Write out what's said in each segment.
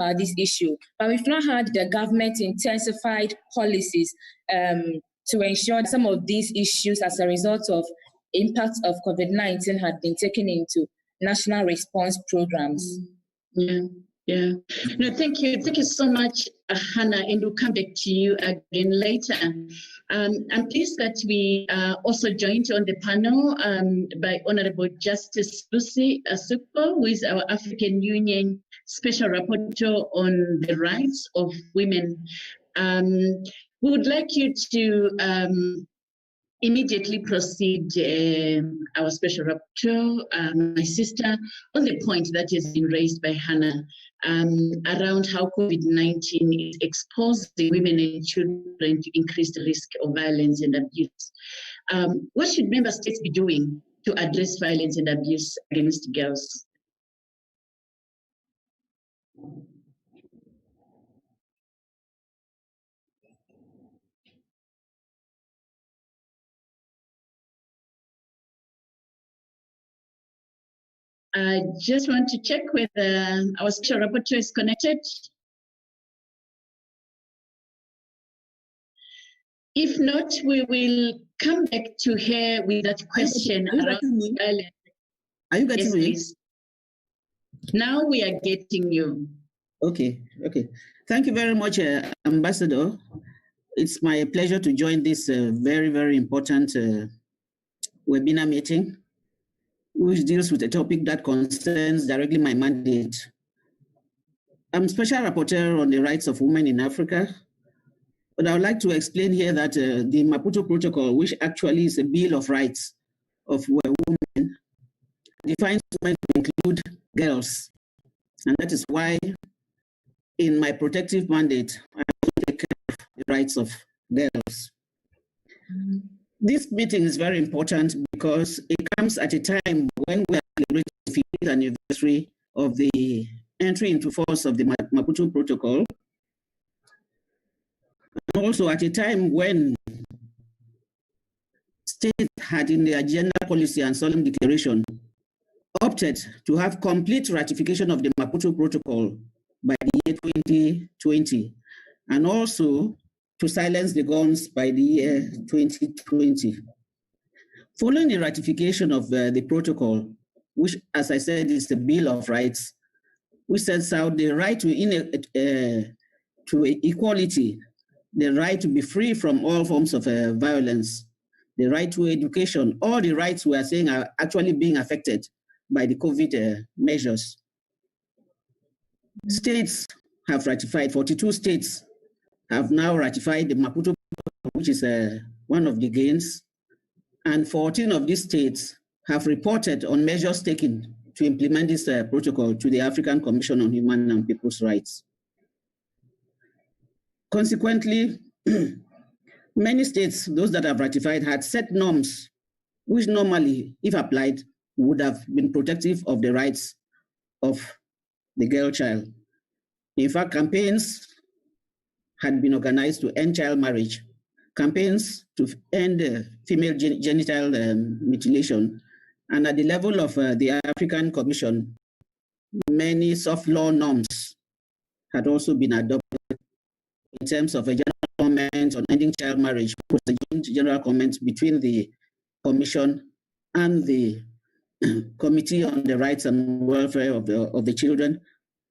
about this issue. But we've not had the government intensified policies to ensure that some of these issues as a result of impact of COVID-19 had been taken into national response programs. Yeah. No, thank you. Thank you so much, Hannah, and we'll come back to you again later. I'm pleased that we are also joined on the panel by Honorable Justice Lucy Asukpo, who is our African Union Special Rapporteur on the rights of women. We would like you to immediately proceed, our special rapporteur, my sister, on the point that has been raised by Hannah around how COVID-19 is exposing women and children to increased risk of violence and abuse. What should member states be doing to address violence and abuse against girls? I just want to check whether our special rapporteur is connected. If not, we will come back to her with that question around violence. Are you getting me? Please. Now we are getting you. Okay. Thank you very much, Ambassador. It's my pleasure to join this very, very important webinar meeting, which deals with a topic that concerns directly my mandate. I'm Special Rapporteur on the Rights of Women in Africa, but I would like to explain here that the Maputo Protocol, which actually is a Bill of Rights of women, defines women to include girls. And that is why in my protective mandate, I take care of the rights of girls. This meeting is very important because it comes at a time when we are celebrating the 50th anniversary of the entry into force of the Maputo Protocol, and also at a time when states had in their gender policy and solemn declaration opted to have complete ratification of the Maputo Protocol by the year 2020, and also to silence the guns by the year 2020. Following the ratification of the protocol, which, as I said, is the Bill of Rights, which sets out the right to equality, the right to be free from all forms of violence, the right to education, all the rights we are saying are actually being affected by the COVID measures. States have ratified, 42 states have now ratified the Maputo Protocol, which is one of the gains, and 14 of these states have reported on measures taken to implement this protocol to the African Commission on Human and People's Rights. Consequently, many states, those that have ratified, had set norms which normally, if applied, would have been protective of the rights of the girl child. In fact, campaigns had been organized to end child marriage, campaigns to end female genital mutilation, and at the level of the African Commission, many soft law norms had also been adopted in terms of a general comment on ending child marriage, which was a general comment between the Commission and the Committee on the Rights and Welfare of the Children.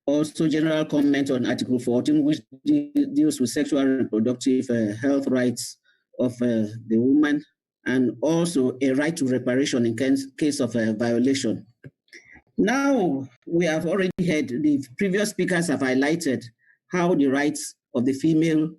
Also, general comment on Article 14, which deals with sexual and reproductive health rights of the woman, and also a right to reparation in case of a violation. Now, we have already heard, the previous speakers have highlighted how the rights of the female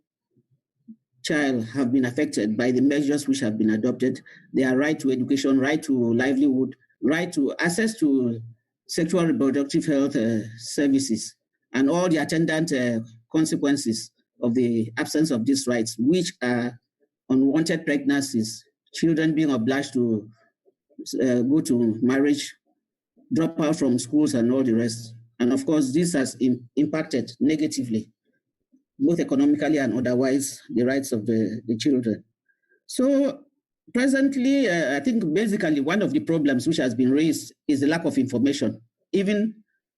child have been affected by the measures which have been adopted. Their right to education, right to livelihood, right to access to sexual reproductive health services, and all the attendant consequences of the absence of these rights, which are unwanted pregnancies, children being obliged to go to marriage, drop out from schools, and all the rest. And of course, this has impacted negatively, both economically and otherwise, the rights of the children. So presently, I think basically one of the problems which has been raised is the lack of information, even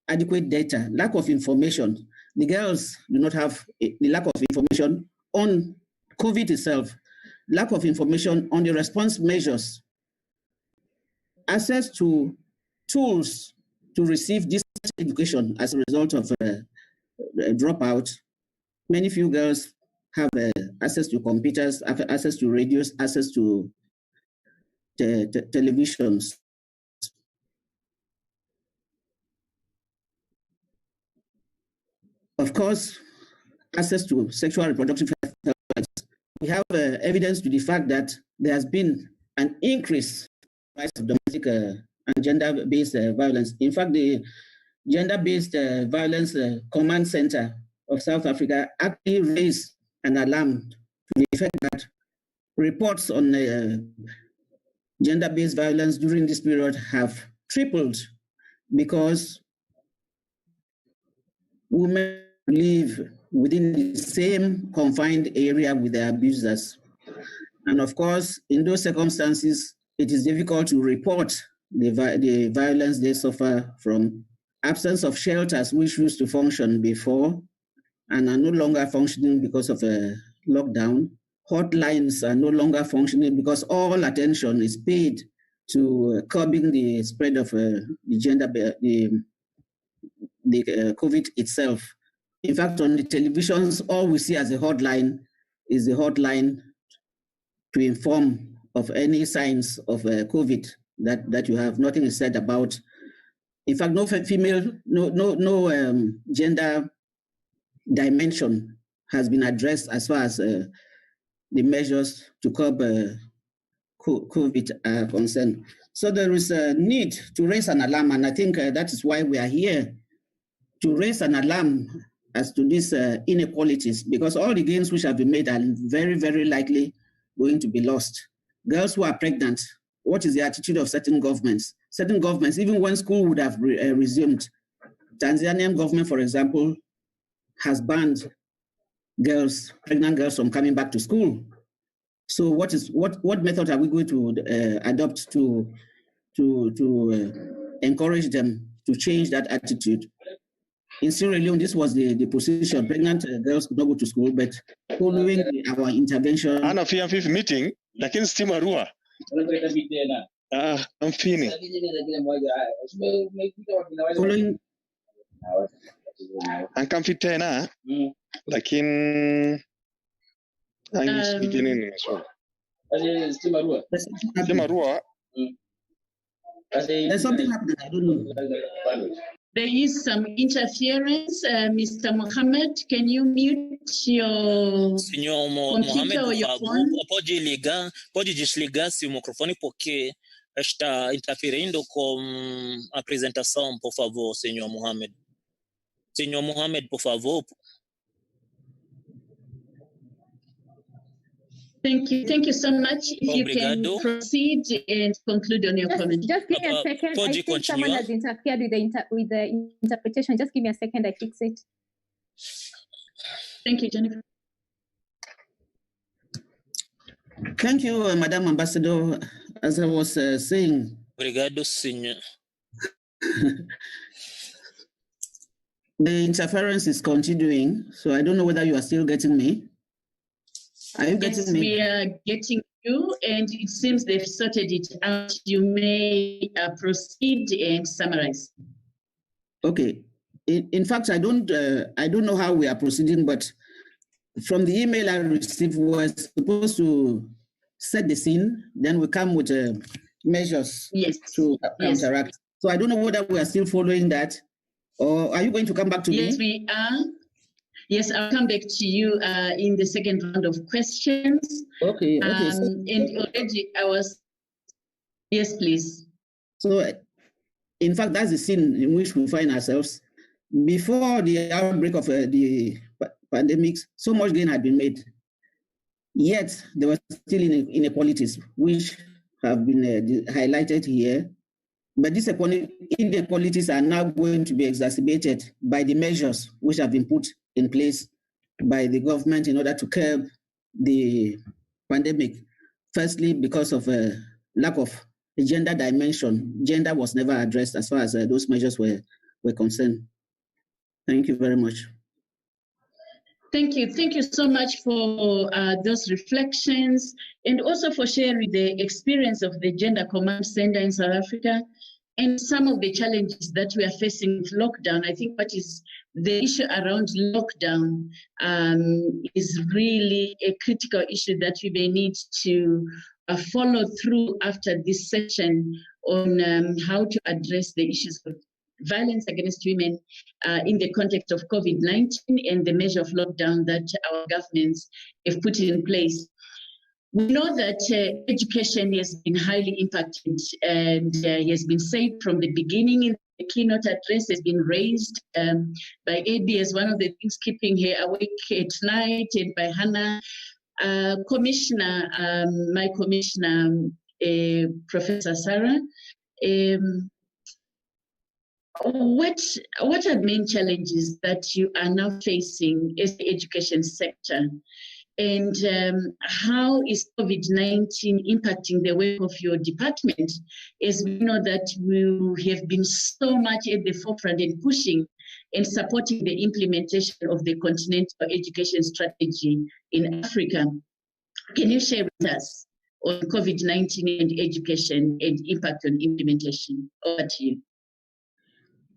adequate data, lack of information. the girls do not have the lack of information on COVID itself, lack of information on the response measures, access to tools to receive distance education as a result of a dropout. Many few girls have access to computers, access to radios, access to televisions. Of course, access to sexual and reproductive health rights. We have evidence to the fact that there has been an increase in the domestic and gender-based violence. In fact, the Gender-Based Violence Command Center of South Africa actually raised an alarm to the effect that reports on gender-based violence during this period have tripled because women live within the same confined area with their abusers. And of course, in those circumstances, it is difficult to report the violence they suffer from absence of shelters which used to function before and are no longer functioning because of a lockdown. Hotlines are no longer functioning because all attention is paid to curbing the spread of the COVID itself. In fact, on the televisions, all we see as a hotline is the hotline to inform of any signs of COVID that you have. Nothing is said about. In fact, no female, no gender dimension has been addressed as far as the measures to curb COVID are concerned. So there is a need to raise an alarm, and I think that is why we are here, to raise an alarm as to these inequalities, because all the gains which have been made are very, very likely going to be lost. Girls who are pregnant, what is the attitude of certain governments? Certain governments, even when school would have resumed, Tanzanian government, for example, has banned pregnant girls from coming back to school. So what method are we going to adopt to encourage them to change that attitude? In Sierra Leone, this was the position. Pregnant girls could not go to school, but following our intervention... Ana fifth meeting, lakini stima rua. I'm feeling. Following... Ankamfi tena, lakini... Stima rua. There's something happening, I don't know. There is some interference. Mr. Mohammed, can you mute your computer or your phone? Pode desligar se o microfone porque está interferindo com a apresentação, por favor, senhor Mohammed. Senhor Mohammed, por favor. Thank you so much. If you can proceed and conclude on your comment. Just give me a second. I think someone has interfered with the interpretation. Just give me a second. I fix it. Thank you, Jennifer. Thank you, Madam Ambassador. As I was saying, Obrigado, senhor. The interference is continuing, so I don't know whether you are still getting me. Are you getting me? We are getting you, and it seems they've sorted it out. You may proceed and summarize. Okay. In fact, I don't know how we are proceeding, but from the email I received, we was supposed to set the scene, then we come with measures to interact. So I don't know whether we are still following that, or are you going to come back to me? Yes, we are. Yes, I'll come back to you in the second round of questions. Okay. And already I was... Yes, please. So, in fact, that's the scene in which we find ourselves. Before the outbreak of the pandemic, so much gain had been made. Yet, there were still inequalities, which have been highlighted here. But these inequalities are now going to be exacerbated by the measures which have been put in place by the government in order to curb the pandemic. Firstly, because of a lack of a gender dimension. Gender was never addressed as far as those measures were concerned. Thank you very much. Thank you. Thank you so much for those reflections and also for sharing the experience of the Gender Command Center in South Africa and some of the challenges that we are facing with lockdown. I think what is the issue around lockdown is really a critical issue that we may need to follow through after this session on how to address the issues of violence against women in the context of COVID-19 and the measure of lockdown that our governments have put in place. We know that education has been highly impacted and has been said from the beginning in the keynote address, has been raised by AB as one of the things keeping her awake at night, and by Hannah, Commissioner, my Commissioner, Professor Sarah. What are the main challenges that you are now facing as the education sector? And how is COVID-19 impacting the work of your department? As we know that we have been so much at the forefront in pushing and supporting the implementation of the continental education strategy in Africa. Can you share with us on COVID-19 and education and impact on implementation? Over to you.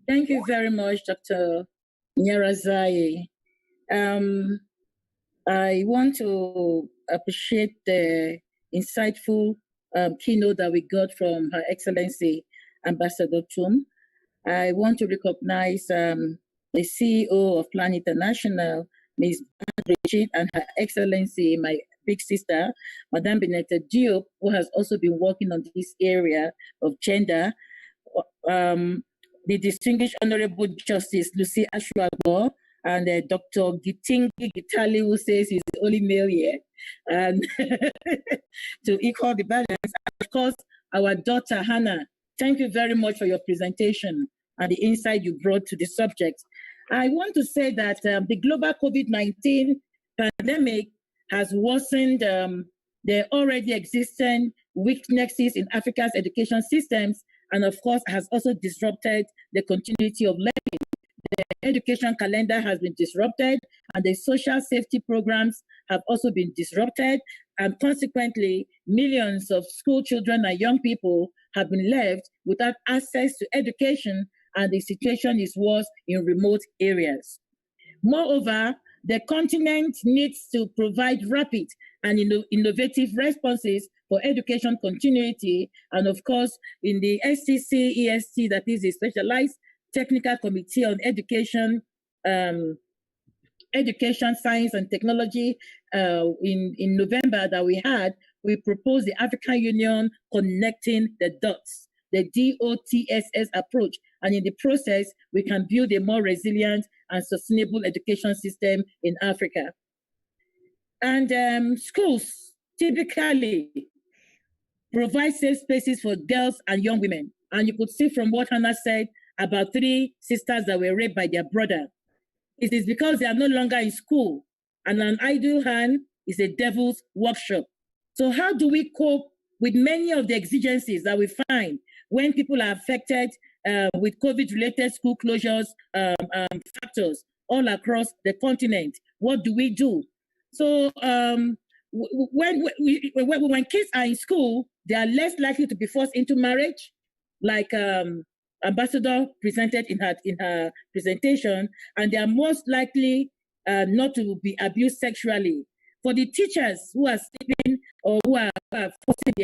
Thank you very much, Dr. Nyarazai. I want to appreciate the insightful keynote that we got from Her Excellency Ambassador Tum. I want to recognize the CEO of Plan International, Ms. Brigitte, and Her Excellency, my big sister, Madame Benete Diop, who has also been working on this area of gender. The distinguished Honorable Justice Lucy Ashwagbo, and Dr. Gitingi Gitali, who says he's the only male here, and to equal the balance. And of course, our daughter Hannah, thank you very much for your presentation and the insight you brought to the subject. I want to say that the global COVID-19 pandemic has worsened the already existing weaknesses in Africa's education systems, and of course has also disrupted the continuity of learning. The education calendar has been disrupted, and the social safety programs have also been disrupted, and consequently, millions of school children and young people have been left without access to education, and the situation is worse in remote areas. Moreover, the continent needs to provide rapid and innovative responses for education continuity, and of course, in the STC-EST, that is the Specialized Technical Committee on Education, Science and Technology, in November that we proposed the African Union Connecting the Dots, the DOTSS approach, and in the process, we can build a more resilient and sustainable education system in Africa. And schools typically provide safe spaces for girls and young women. And you could see from what Hannah said about 3 sisters that were raped by their brother. It is because they are no longer in school, and an idle hand is a devil's workshop. So how do we cope with many of the exigencies that we find when people are affected with COVID-related school closures factors all across the continent? What do we do? So when kids are in school, they are less likely to be forced into marriage, like Ambassador presented in her presentation, and they are most likely not to be abused sexually. For the teachers who are sleeping or who are forcing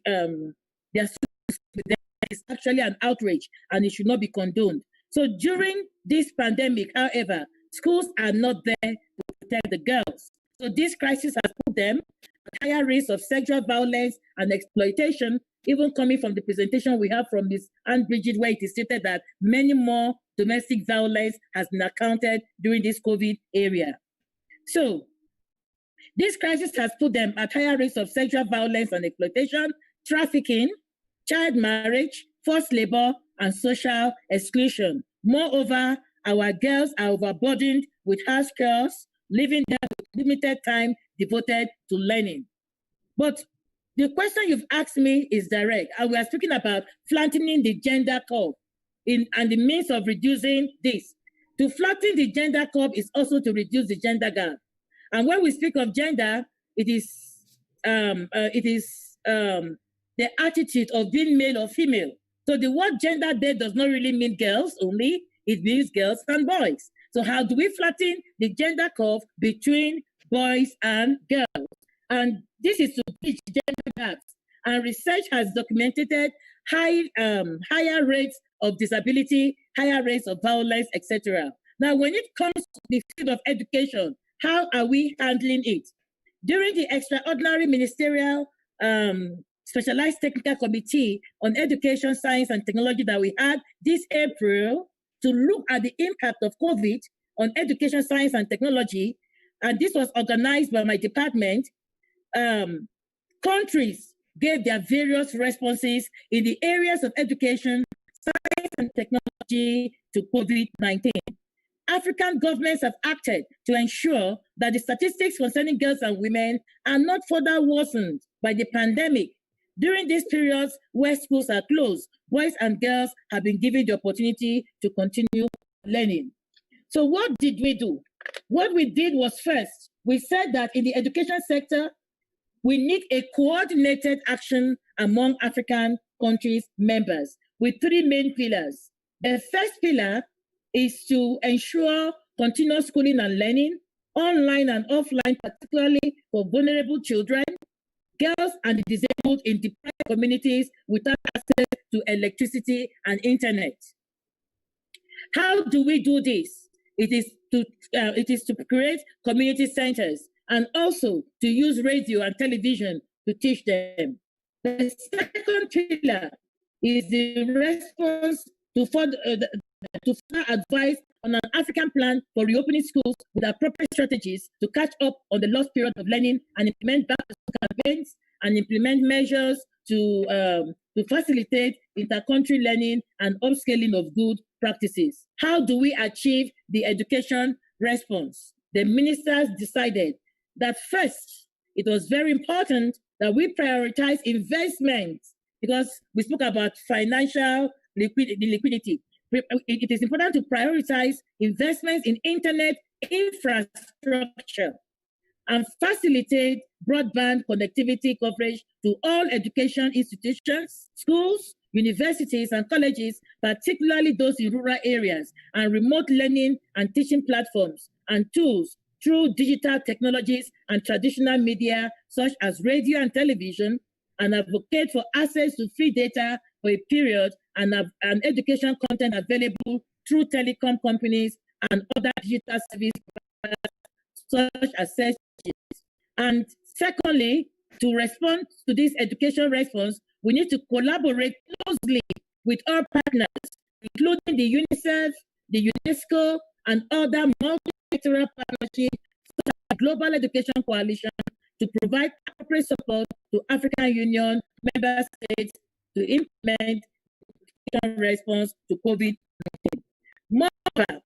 their students with them, it's actually an outrage, and it should not be condoned. So during this pandemic, however, schools are not there to protect the girls. So this crisis has put them at higher risk of sexual violence and exploitation, even coming from the presentation we have from Ms. Anne Bridget, where it is stated that many more domestic violence has been accounted during this COVID area. So this crisis has put them at higher risk of sexual violence and exploitation, trafficking, child marriage, forced labor, and social exclusion. Moreover, our girls are overburdened with house chores, leaving them with limited time devoted to learning. But the question you've asked me is direct, and we are speaking about flattening the gender curve and the means of reducing this. To flatten the gender curve is also to reduce the gender gap. And when we speak of gender, it is the attitude of being male or female. So the word gender there does not really mean girls only, it means girls and boys. So how do we flatten the gender curve between boys and girls? And this is to bridge gender gaps. And research has documented higher rates of disability, higher rates of violence, etc. Now, when it comes to the field of education, how are we handling it? During the extraordinary ministerial specialized technical committee on education, science, and technology that we had this April to look at the impact of COVID on education, science, and technology, and this was organized by my department, countries gave their various responses in the areas of education, science, and technology to COVID-19. African governments have acted to ensure that the statistics concerning girls and women are not further worsened by the pandemic. During these periods where schools are closed, boys and girls have been given the opportunity to continue learning. So what did we do? What we did was, first, we said that in the education sector, we need a coordinated action among African countries members with three main pillars. The first pillar is to ensure continuous schooling and learning, online and offline, particularly for vulnerable children, girls and the disabled in deprived communities without access to electricity and internet. How do we do this? It is to create community centers and also to use radio and television to teach them. The second pillar is the response to further advice on an African plan for reopening schools with appropriate strategies to catch up on the lost period of learning and implement campaigns and implement measures to facilitate inter-country learning and upscaling of good practices. How do we achieve the education response? The ministers decided that first, it was very important that we prioritize investments because we spoke about financial liquidity. It is important to prioritize investments in internet infrastructure and facilitate broadband connectivity coverage to all education institutions, schools, universities, and colleges, particularly those in rural areas, and remote learning and teaching platforms and tools through digital technologies and traditional media such as radio and television, and advocate for access to free data for a period and education content available through telecom companies and other digital service providers such as search engines. And secondly, to respond to this education response, we need to collaborate closely with our partners, including the UNICEF, the UNESCO, and other multilateral partnerships such as the Global Education Coalition to provide appropriate support to African Union member states to implement education response to COVID-19. Moreover,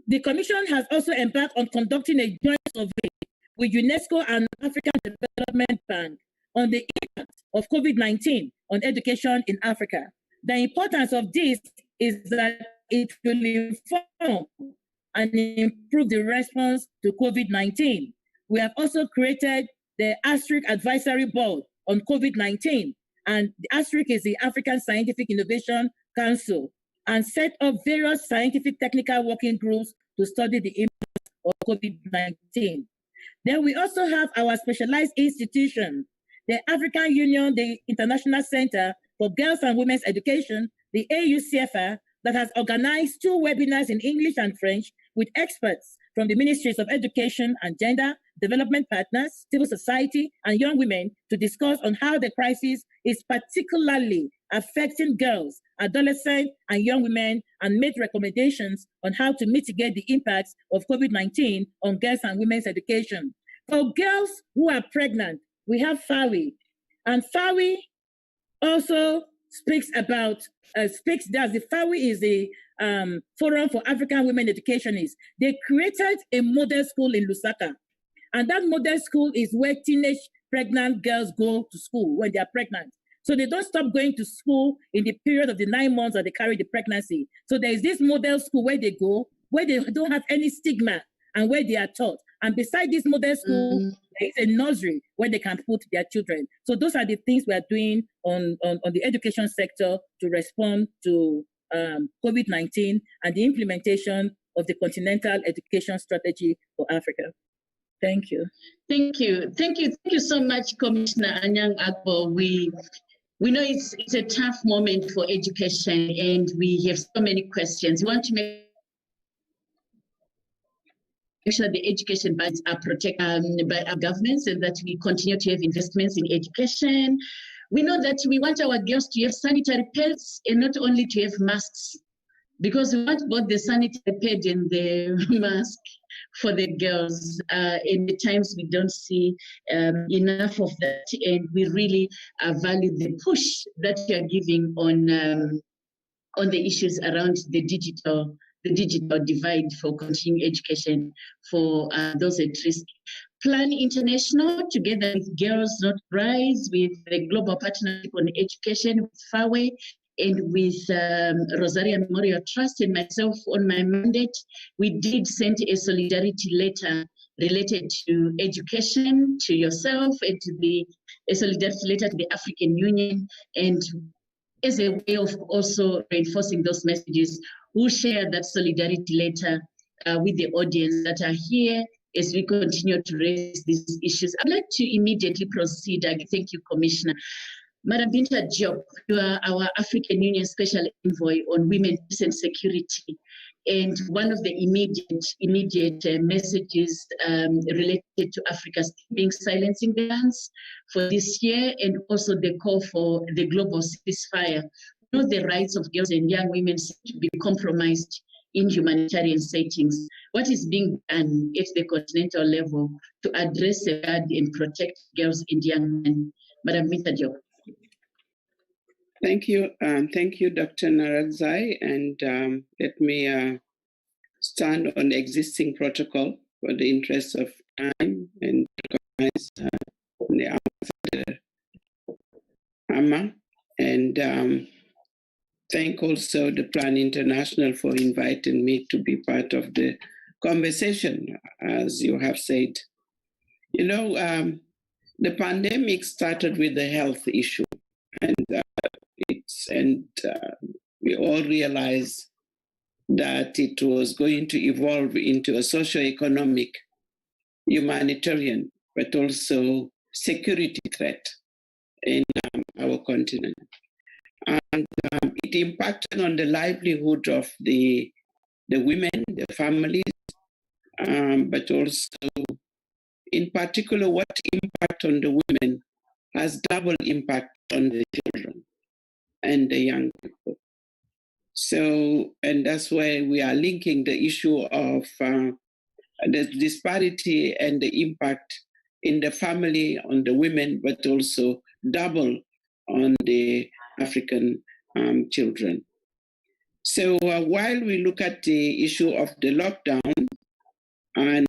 the Commission has also embarked on conducting a joint survey with UNESCO and African Development Bank on the impact of COVID-19 on education in Africa. The importance of this is that it will inform and improve the response to COVID-19. We have also created the ASTRIC Advisory Board on COVID-19, and the ASTRIC is the African Scientific Innovation Council, and set up various scientific technical working groups to study the impact of COVID-19. Then we also have our specialized institution, the African Union, the International Center for Girls and Women's Education, the AUCFR, that has organized 2 webinars in English and French with experts from the Ministries of Education and Gender, development partners, civil society, and young women to discuss on how the crisis is particularly affecting girls, adolescents, and young women, and made recommendations on how to mitigate the impacts of COVID-19 on girls and women's education. For girls who are pregnant, we have FAWI, and FAWI also speaks about, the FAWI is the Forum for African Women Educationists. They created a model school in Lusaka, and that model school is where teenage pregnant girls go to school when they are pregnant. So they don't stop going to school in the period of the 9 months that they carry the pregnancy. So there is this model school where they go, where they don't have any stigma and where they are taught. And beside this model school, there is a nursery where they can put their children. So those are the things we are doing on the education sector to respond to COVID-19 and the implementation of the Continental Education Strategy for Africa. Thank you. Thank you. Thank you. Thank you so much, Commissioner Anyang Agbo. We know it's a tough moment for education and we have so many questions. We want to make sure the education budgets are protected by our governments and that we continue to have investments in education. We know that we want our girls to have sanitary pads and not only to have masks, because we want both the sanitary pad and the mask for the girls. In the times we don't see enough of that, and we really value the push that you are giving on the issues around the digital divide for continuing education for those at risk. Plan International, together with Girls Not Rise, with the Global Partnership on Education with FAWE, and with Rosaria Memorial Trust and myself on my mandate, we did send a solidarity letter related to education to yourself and to a solidarity letter to the African Union, and as a way of also reinforcing those messages, we'll share that solidarity letter with the audience that are here as we continue to raise these issues. I'd like to immediately proceed. Thank you, Commissioner. Madam Binta Diop, you are our African Union Special Envoy on Women, Peace and Security. And one of the immediate messages related to Africa's being silencing the guns for this year, and also the call for the global ceasefire. You know, the rights of girls and young women to be compromised in humanitarian settings. What is being done at the continental level to address and protect girls and young men? Madam Binta Diop. Thank you. Thank you, Dr. Naradzai. And let me stand on the existing protocol for the interest of time and recognize the AMA. And thank also the Plan International for inviting me to be part of the conversation, as you have said. You know, the pandemic started with the health issue. And we all realized that it was going to evolve into a socio-economic, humanitarian, but also security threat in our continent. And it impacted on the livelihood of the women, the families, but also, in particular, what impact on the women has double impact on the children and the young people. So, and that's why we are linking the issue of the disparity and the impact in the family on the women, but also double on the African children. So while we look at the issue of the lockdown and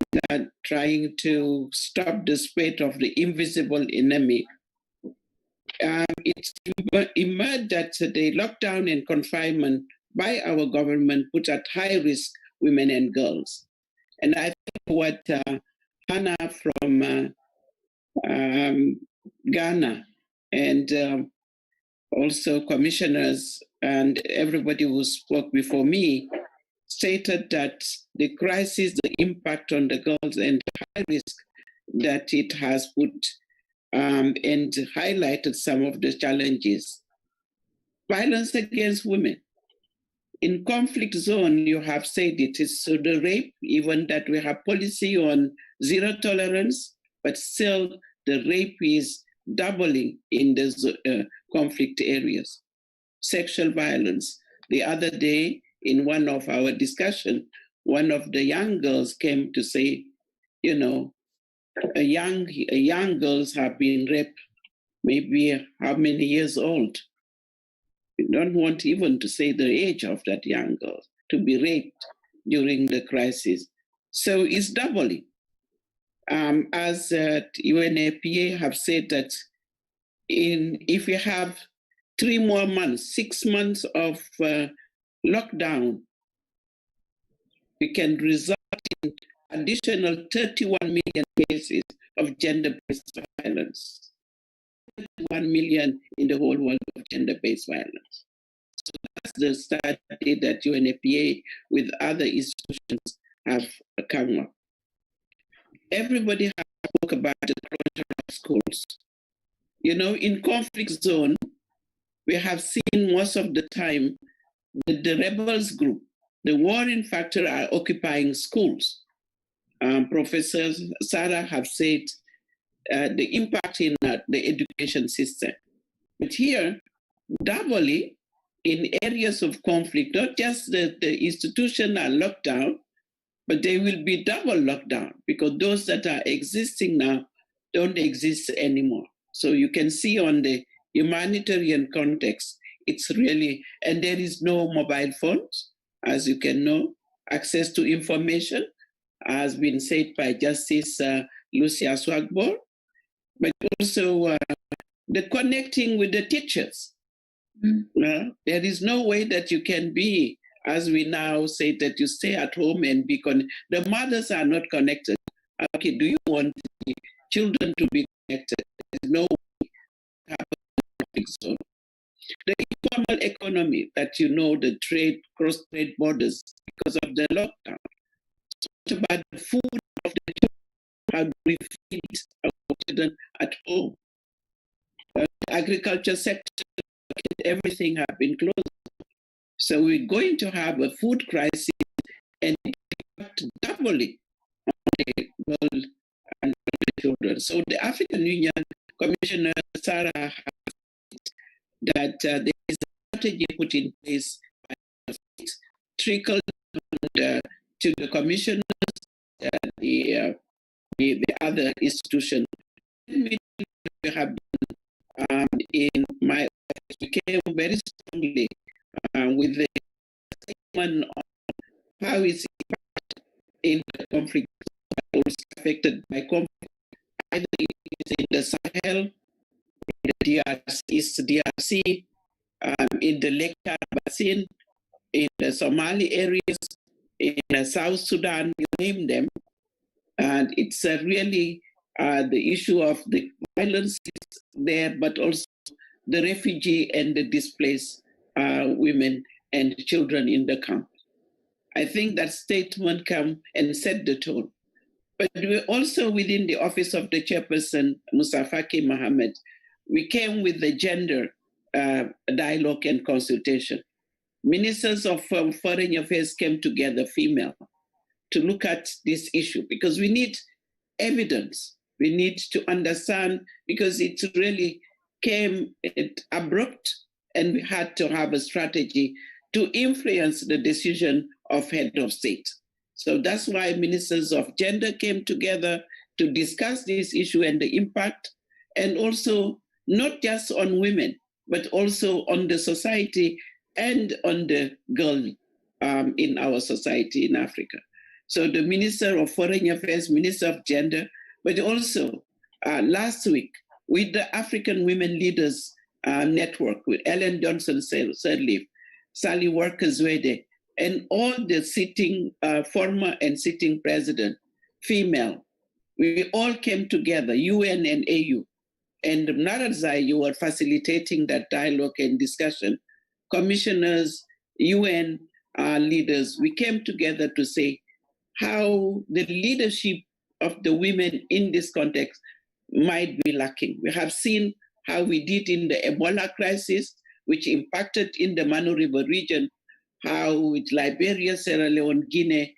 trying to stop the spread of the invisible enemy, it's emerged that the lockdown and confinement by our government put at high risk women and girls. And I think what Hannah from Ghana and also commissioners and everybody who spoke before me stated that the crisis, the impact on the girls and the high risk that it has put and highlighted some of the challenges. Violence against women. In conflict zone, you have said it is so the rape, even that we have policy on zero tolerance, but still the rape is doubling in the conflict areas. Sexual violence. The other day, in one of our discussions, one of the young girls came to say, you know, young girls have been raped, maybe how many years old? We don't want even to say the age of that young girl to be raped during the crisis. So it's doubling. As UNAPA have said that if we have 3 more months, 6 months of lockdown, we can result in additional 31 million cases of gender-based violence. 1 million in the whole world of gender-based violence. So that's the study that UNFPA with other institutions have come up. Everybody has spoken about the closure of schools. You know, in conflict zone, we have seen most of the time that the rebels group, the warring factor, are occupying schools. Professor Sarah have said the impact in the education system. But here, doubly, in areas of conflict, not just the institution are locked down, but they will be double lockdown because those that are existing now don't exist anymore. So you can see on the humanitarian context, it's really, and there is no mobile phones, as you can know, access to information, has been said by Justice Lucia Swagbor, but also the connecting with the teachers. There is no way that you can be, as we now say, that you stay at home and be connected. The mothers are not connected. Okay, do you want the children to be connected? There's no way to have a conflict zone. The informal economy that you know, the trade, cross-trade borders because of the lockdown. So what about the food of the children? How do we feed our children at home? The agriculture sector, everything have been closed. So we're going to have a food crisis and doubly on the world and the children. So the African Union Commissioner Sarah has that there is a strategy put in place by trickled to the commissioners, the other institutions. We have been in my office, we came very strongly with the statement on how is it in the conflict affected by conflict, either it is in the Sahel, in the DRC, in the Lake Chad Basin, in the Somali areas, in South Sudan, you name them. And it's really the issue of the violence is there, but also the refugee and the displaced women and children in the camp. I think that statement come and set the tone. But we also, within the office of the chairperson, Musa Faki Mohammed, we came with the gender dialogue and consultation. Ministers of Foreign Affairs came together, female, to look at this issue because we need evidence. We need to understand because it really came abrupt and we had to have a strategy to influence the decision of head of state. So that's why ministers of gender came together to discuss this issue and the impact, and also not just on women, but also on the society and on the girl in our society in Africa. So the Minister of Foreign Affairs, Minister of Gender, but also last week with the African Women Leaders Network, with Ellen Johnson Sirleaf, Sally Worker-Zwede, and all the sitting, former and sitting president, female, we all came together, UN and AU. And Narazai, you were facilitating that dialogue and discussion. Commissioners, UN leaders, we came together to say how the leadership of the women in this context might be lacking. We have seen how we did in the Ebola crisis, which impacted in the Manu River region, how with Liberia, Sierra Leone, Guinea,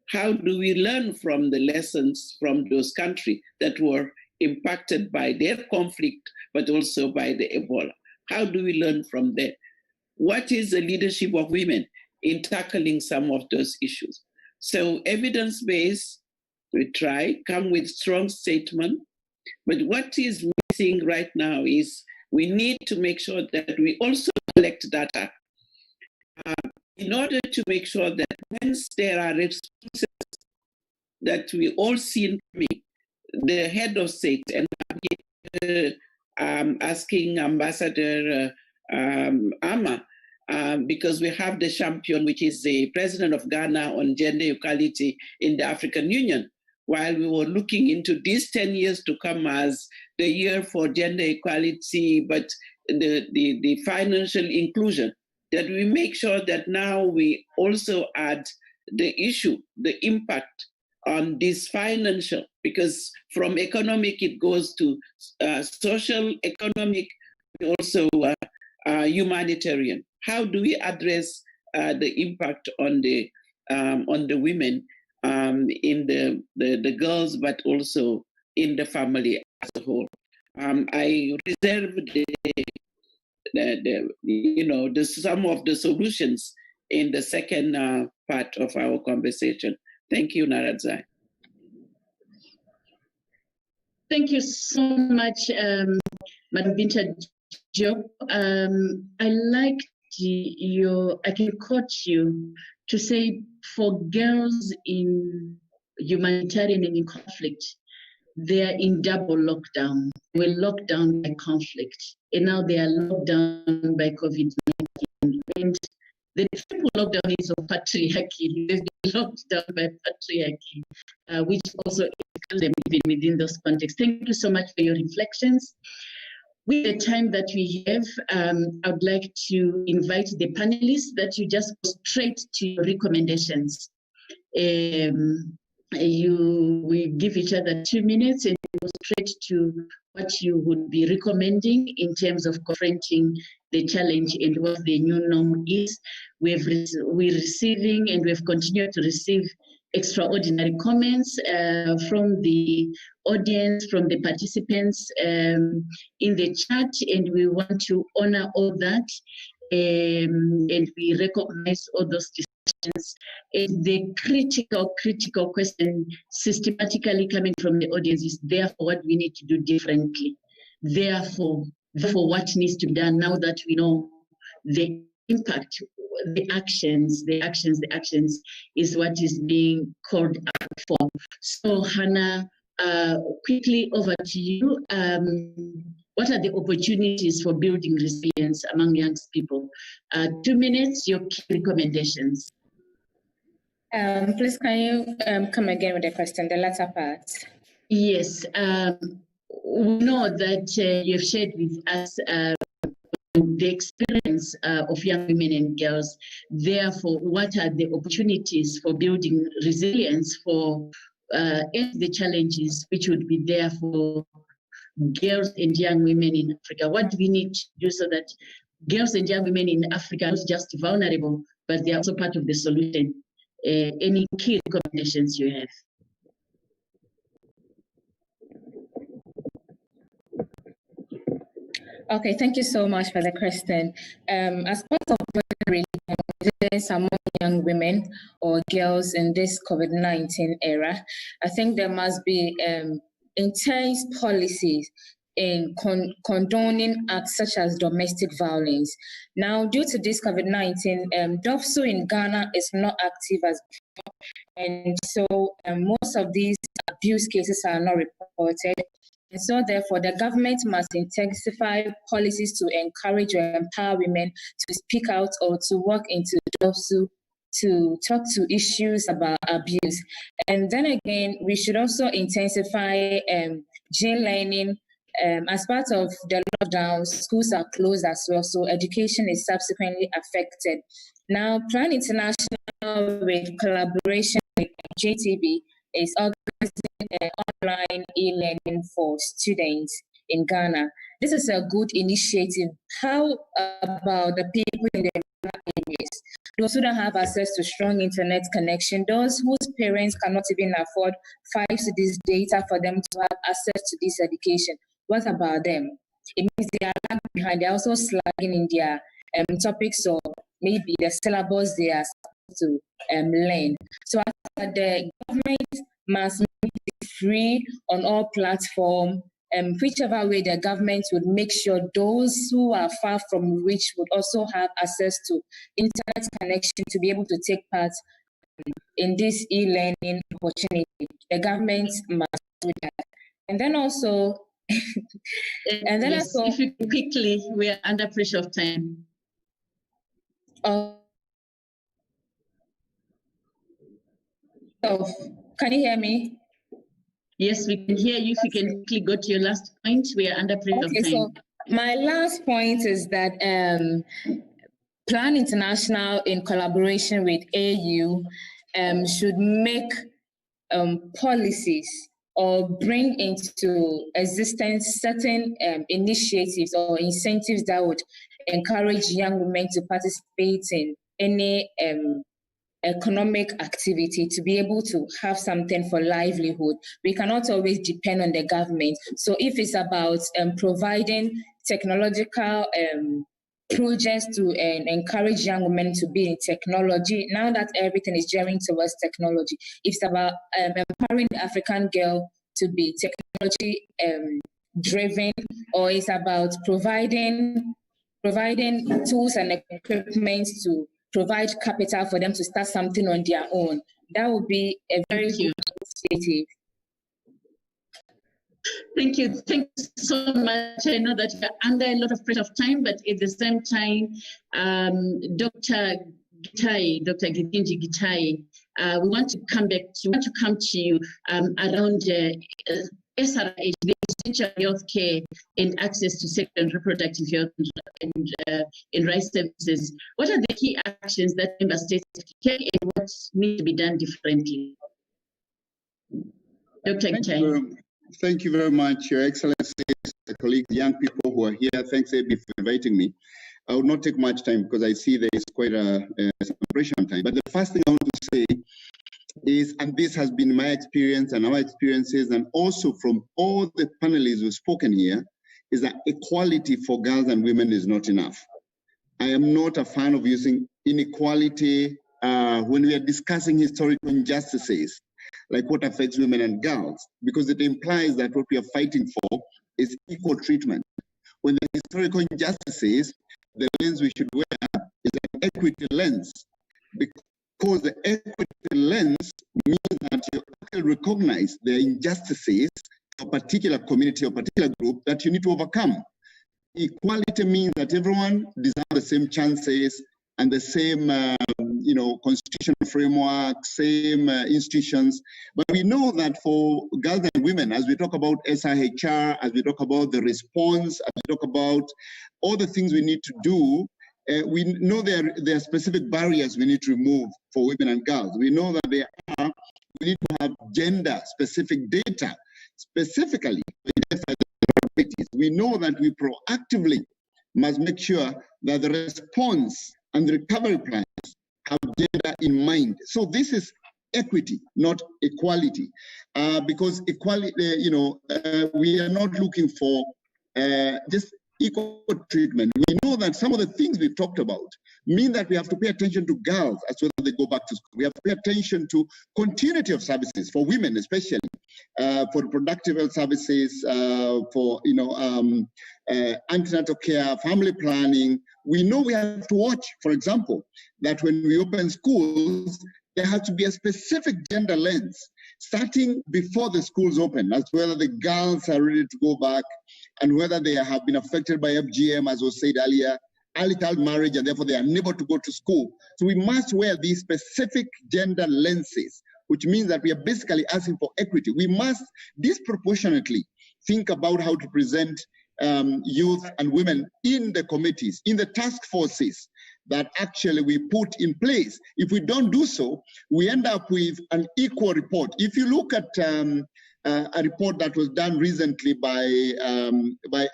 how do we learn from the lessons from those countries that were impacted by their conflict, but also by the Ebola? How do we learn from there? What is the leadership of women in tackling some of those issues? So evidence-based, we try, come with strong statement, but what is missing right now is we need to make sure that we also collect data in order to make sure that once there are responses that we all see coming, the head of state and asking Ambassador Ama, because we have the champion, which is the president of Ghana on gender equality in the African Union, while we were looking into these 10 years to come as the year for gender equality, but the financial inclusion, that we make sure that now we also add the issue, the impact on this financial, because from economic it goes to social, economic, also humanitarian. How do we address the impact on the women in the girls, but also in the family as a whole? I reserve the some of the solutions in the second part of our conversation. Thank you, Naradzai. Thank you so much, Madam Binta Diop. I like I can quote you to say, for girls in humanitarian and in conflict, they are in double lockdown. They were locked down by conflict, and now they are locked down by COVID-19. And the triple lockdown is of patriarchy. They've been locked down by patriarchy, which also excludes them even within those contexts. Thank you so much for your reflections. With the time that we have, I would like to invite the panelists that you just go straight to your recommendations. We give each other 2 minutes and go straight to what you would be recommending in terms of confronting the challenge and what the new norm is. We're receiving and we've continued to receive extraordinary comments from the audience, from the participants in the chat, and we want to honor all that, and we recognize all those discussions. And the critical question systematically coming from the audience is, therefore, what we need to do differently. Therefore, what needs to be done now that we know the impact, the actions is what is being called out for. So, Hannah, quickly over to you. What are the opportunities for building resilience among young people? 2 minutes, your key recommendations. Please, can you come again with the question, the latter part? Yes. We know that you've shared with us the experience of young women and girls. Therefore, what are the opportunities for building resilience for the challenges which would be there for girls and young women in Africa? What do we need to do so that girls and young women in Africa are not just vulnerable, but they are also part of the solution? Any key recommendations you have? Okay, thank you so much for the question. As part of resilience among young women or girls in this COVID-19 era, I think there must be intense policies in condoning acts such as domestic violence. Now, due to this COVID-19, DOFSO in Ghana is not active as before, and so most of these abuse cases are not reported. And so, therefore, the government must intensify policies to encourage or empower women to speak out or to work into DOFSO to talk to issues about abuse. And then again, we should also intensify gene learning. As part of the lockdown, schools are closed as well, so education is subsequently affected. Now, Plan International, with collaboration with JTB, is organizing online e-learning for students in Ghana. This is a good initiative. How about the people in the areas? Those who don't have access to strong internet connection, those whose parents cannot even afford 5 cities data for them to have access to this education. What about them? It means they are lagging behind. They're also slagging in their topics or maybe the syllabus they are supposed to learn. So the government must make it free on all platforms. Whichever way the government would make sure those who are far from reach would also have access to internet connection to be able to take part in this e-learning opportunity. The government must do that. And then also And then yes, also, if you quickly, we are under pressure of time. Can you hear me? Yes, we can hear you. If you can quickly go to your last point, we are under pressure of time. So my last point is that Plan International, in collaboration with AU, should make policies or bring into existence certain initiatives or incentives that would encourage young women to participate in any economic activity, to be able to have something for livelihood. We cannot always depend on the government. So if it's about providing technological projects to encourage young women to be in technology, now that everything is gearing towards technology, it's about empowering the African girl to be technology driven, or it's about providing tools and equipment to provide capital for them to start something on their own. That would be a very good initiative. Thank you. Thank you so much. I know that you're under a lot of pressure of time, but at the same time, Dr. Githinji Gitai, we want to come to you around SRH, the essential healthcare and access to sexual and reproductive health and rights services. What are the key actions that member states take and what needs to be done differently? Dr. Gitai. Thank you very much, Your Excellency, colleagues, young people who are here. Thanks, Abby, for inviting me. I will not take much time because I see there is quite a celebration time. But the first thing I want to say is, and this has been my experience and our experiences, and also from all the panelists who've spoken here, is that equality for girls and women is not enough. I am not a fan of using inequality when we are discussing historical injustices, like what affects women and girls, because it implies that what we are fighting for is equal treatment. When the historical injustices, the lens we should wear is an equity lens, because the equity lens means that you actually recognize the injustices of a particular community or particular group that you need to overcome. Equality means that everyone deserves the same chances and the same, constitutional framework, same institutions. But we know that for girls and women, as we talk about SIHR, as we talk about the response, as we talk about all the things we need to do, we know there are specific barriers we need to remove for women and girls. We know that we need to have gender-specific data, specifically identify the priorities. We know that we proactively must make sure that the response and the recovery plans have gender in mind. So this is equity, not equality, because equality, we are not looking for just equal treatment. We know that some of the things we've talked about mean that we have to pay attention to girls as well as they go back to school. We have to pay attention to continuity of services for women, especially for reproductive health services, for antenatal care, family planning. We know we have to watch, for example, that when we open schools, there has to be a specific gender lens, starting before the schools open, as whether the girls are ready to go back and whether they have been affected by FGM, as was said earlier, early child marriage, and therefore they are unable to go to school. So we must wear these specific gender lenses, which means that we are basically asking for equity. We must disproportionately think about how to present youth and women in the committees, in the task forces that actually we put in place. If we don't do so, we end up with an equal report. If you look at a report that was done recently by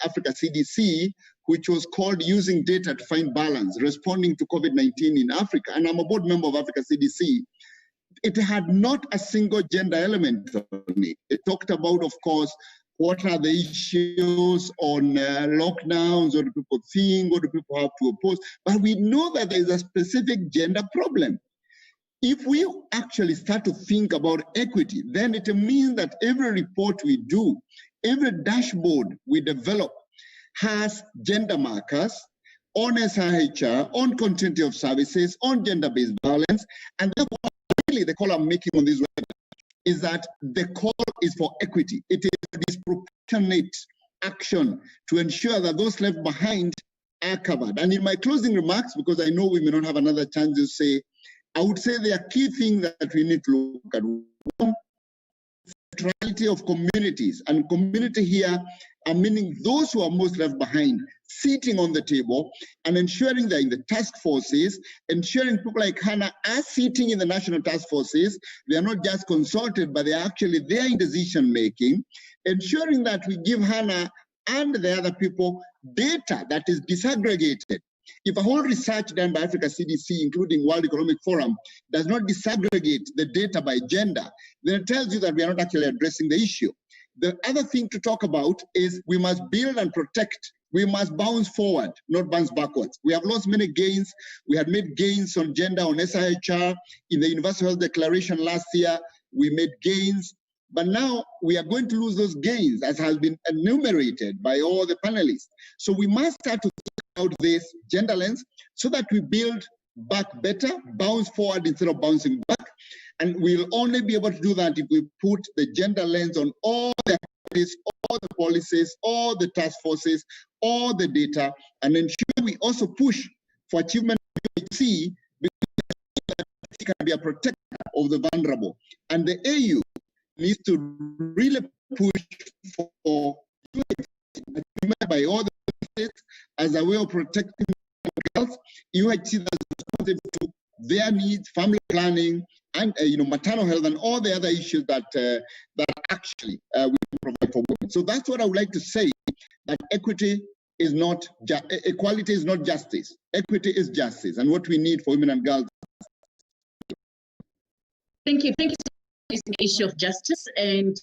Africa CDC, which was called Using Data to Find Balance, Responding to COVID-19 in Africa, and I'm a board member of Africa CDC, it had not a single gender element on it. It talked about, of course, what are the issues on lockdowns, what do people think, what do people have to oppose, but we know that there is a specific gender problem. If we actually start to think about equity, then it means that every report we do, every dashboard we develop has gender markers on SIHR, on continuity of services, on gender-based violence, and therefore, really the call I'm making on this webinar is that the call is for equity. It is a disproportionate action to ensure that those left behind are covered. And in my closing remarks, because I know we may not have another chance to say, I would say there are key things that we need to look at. One, centrality of communities, and community here are meaning those who are most left behind, sitting on the table and ensuring that in the task forces, ensuring people like Hannah are sitting in the national task forces, they are not just consulted, but they are actually there in decision making, ensuring that we give Hannah and the other people data that is disaggregated. If a whole research done by Africa CDC, including World Economic Forum, does not disaggregate the data by gender, then it tells you that we are not actually addressing the issue. The other thing to talk about is we must build and protect. We must bounce forward, not bounce backwards. We have lost many gains. We had made gains on gender, on SIHR. In the Universal Health Declaration last year, we made gains. But now we are going to lose those gains, as has been enumerated by all the panelists. So we must start to think out this gender lens so that we build back better, bounce forward instead of bouncing back. And we'll only be able to do that if we put the gender lens on all the activities, all the policies, all the task forces, all the data, and ensure we also push for achievement of UHC, because it can be a protector of the vulnerable. And the AU needs to really push for achievement by all the states as a way of protecting health. UHC is responsible to their needs, family planning, and maternal health, and all the other issues that actually we can provide for women. So that's what I would like to say. That equity is not equality is not justice. Equity is justice, and what we need for women and girls. Thank you. Thank you for raising the issue of justice and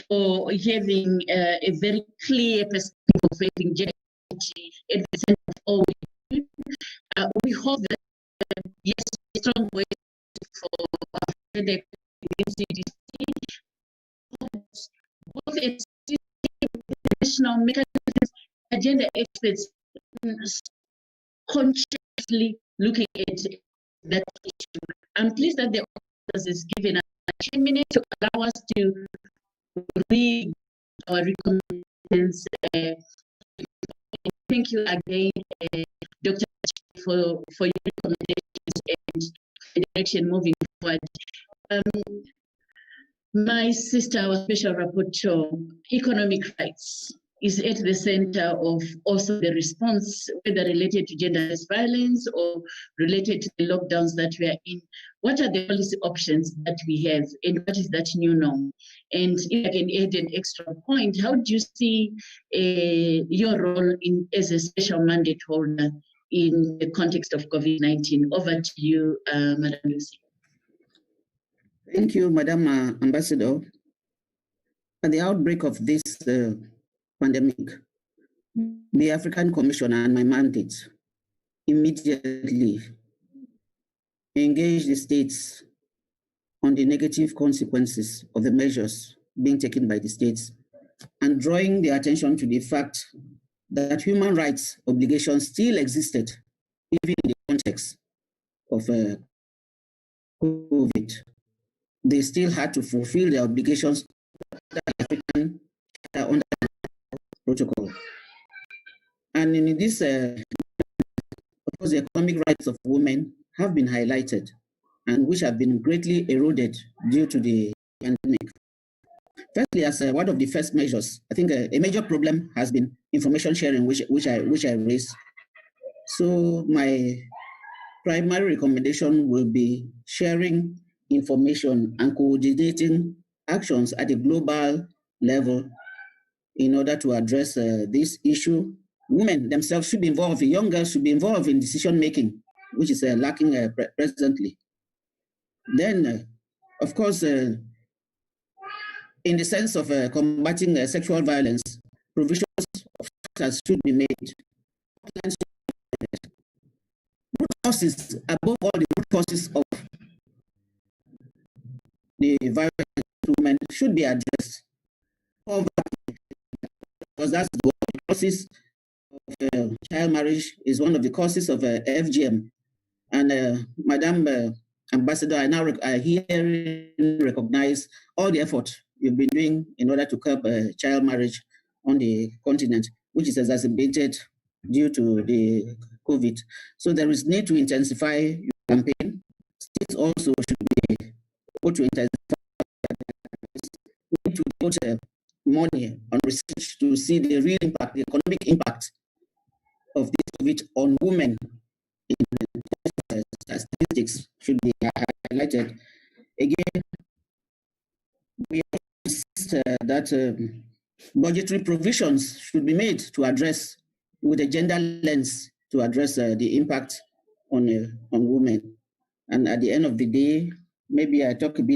for having a very clear perspective of raising gender equity at the center of all we do. We hope that yes, strong ways for the CDC, both national mechanisms, agenda experts consciously looking at that issue. I'm pleased that the authors is given us 10 minutes to allow us to read our recommendations. Thank you again, Dr. for your recommendations and the direction moving forward. My sister, our special rapporteur, economic rights is at the center of also the response, whether related to gender-based violence or related to the lockdowns that we are in. What are the policy options that we have, and what is that new norm? And if I can add an extra point, how do you see your role as a special mandate holder in the context of COVID-19? Over to you, Madam Lucy. Thank you, Madam Ambassador. At the outbreak of this pandemic, the African Commission and my mandate immediately engaged the states on the negative consequences of the measures being taken by the states and drawing their attention to the fact that human rights obligations still existed, even in the context of COVID. They still had to fulfill their obligations under the protocol. And in this, of course, the economic rights of women have been highlighted and which have been greatly eroded due to the pandemic. Firstly, as one of the first measures, I think a major problem has been information sharing, which I raised. So my primary recommendation will be sharing information and coordinating actions at a global level in order to address this issue. Women themselves should be involved, young girls should be involved in decision making, which is lacking presently. Then, of course, in the sense of combating sexual violence, provisions of shelters should be made. Root causes, above all, the root causes of the violence against women should be addressed. Poverty, because that's the causes of child marriage, is one of the causes of FGM. And Madam Ambassador, I here recognize all the effort you've been doing in order to curb child marriage on the continent, which is exacerbated due to the COVID. So there is need to intensify your campaign. States also should be able to intensify. We need to put money on research to see the real impact, the economic impact of this COVID on women. In statistics should be highlighted. Again, we insist that budgetary provisions should be made to address, with a gender lens, to address the impact on women. And at the end of the day, maybe I talk a bit